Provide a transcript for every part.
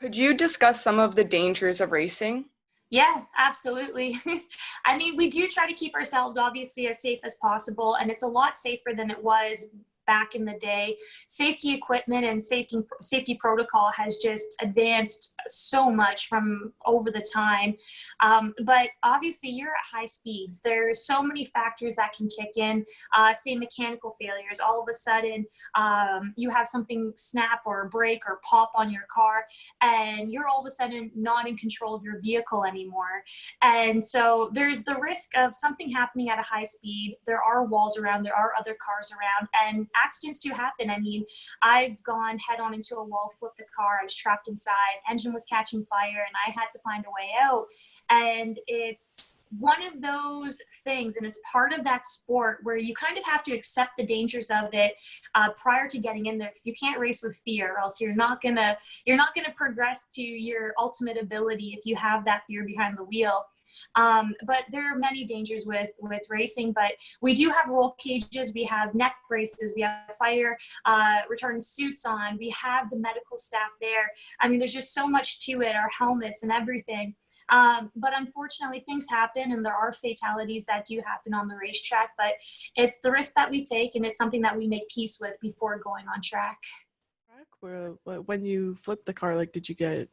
Could you discuss some of the dangers of racing? Yeah, absolutely. I mean, we do try to keep ourselves obviously as safe as possible, and it's a lot safer than it was back in the day. Safety equipment and safety protocol has just advanced so much from over the time. But obviously, you're at high speeds. There's so many factors that can kick in. Say mechanical failures. All of a sudden, you have something snap or break or pop on your car, and you're all of a sudden not in control of your vehicle anymore. And so there's the risk of something happening at a high speed. There are walls around, there are other cars around, and accidents do happen. I mean, I've gone head on into a wall, flipped the car, I was trapped inside, engine was catching fire, and I had to find a way out. And it's one of those things, and it's part of that sport where you kind of have to accept the dangers of it prior to getting in there, because you can't race with fear, or else you're not gonna progress to your ultimate ability if you have that fear behind the wheel. But there are many dangers with racing, but we do have roll cages, we have neck braces, we have fire retardant suits on, we have the medical staff there. I mean, there's just so much to it, our helmets and everything. But unfortunately, things happen, and there are fatalities that do happen on the racetrack, but it's the risk that we take, and it's something that we make peace with before going on track. When you flipped the car, like, did you get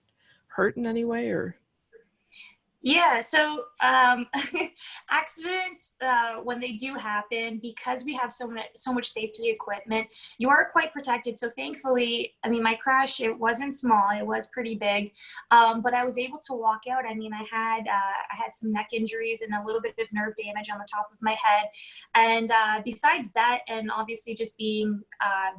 hurt in any way, or? Yeah, so accidents, when they do happen, because we have so much safety equipment, you are quite protected. So thankfully, I mean, my crash, it wasn't small, it was pretty big, but I was able to walk out. I mean, I had some neck injuries and a little bit of nerve damage on the top of my head. And besides that, and obviously just being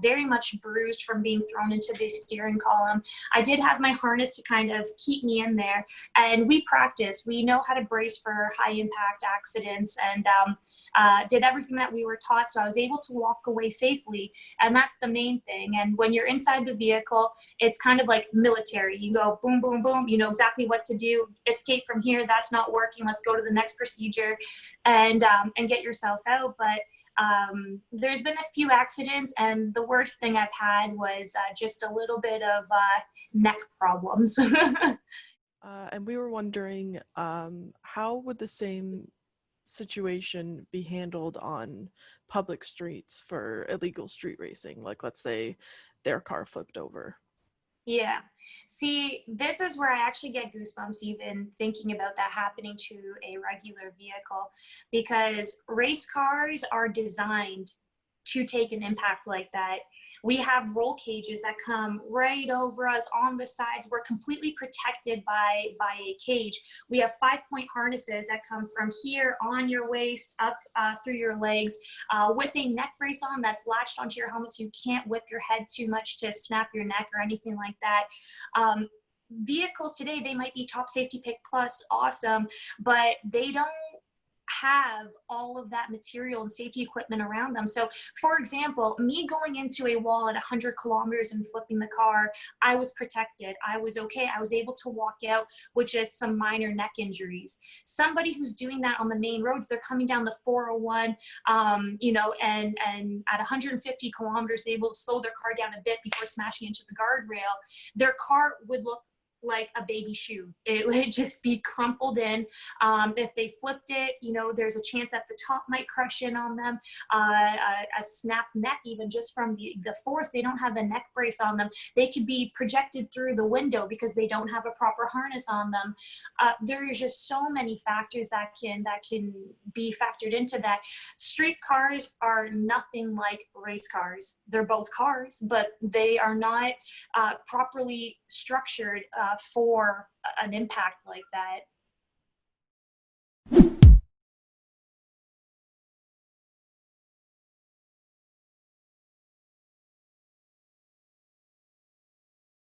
very much bruised from being thrown into the steering column, I did have my harness to kind of keep me in there. And we practiced. We know how to brace for high impact accidents, and did everything that we were taught. So I was able to walk away safely, and that's the main thing. And when you're inside the vehicle, it's kind of like military. You go boom, boom, boom. You know exactly what to do. Escape from here. That's not working. Let's go to the next procedure, and get yourself out. But there's been a few accidents, and the worst thing I've had was just a little bit of neck problems. And we were wondering, how would the same situation be handled on public streets for illegal street racing? Like, let's say their car flipped over. Yeah. See, this is where I actually get goosebumps even thinking about that happening to a regular vehicle, because race cars are designed to take an impact like that. We have roll cages that come right over us on the sides. We're completely protected by a cage. We have 5-point harnesses that come from here on your waist up through your legs, with a neck brace on that's latched onto your helmet, so you can't whip your head too much to snap your neck or anything like that. Vehicles today, they might be top safety pick plus, awesome, but they don't have all of that material and safety equipment around them. So for example, me going into a wall at 100 kilometers and flipping the car, I was protected. I was okay. I was able to walk out with just some minor neck injuries. Somebody who's doing that on the main roads, they're coming down the 401, you know, and at 150 kilometers, they will slow their car down a bit before smashing into the guardrail. Their car would look like a baby shoe. It would just be crumpled in. If they flipped it, you know, there's a chance that the top might crush in on them. A snapped neck, even just from the force, they don't have a neck brace on them. They could be projected through the window because they don't have a proper harness on them. There is just so many factors that can be factored into that. Street cars are nothing like race cars. They're both cars, but they are not properly structured for an impact like that.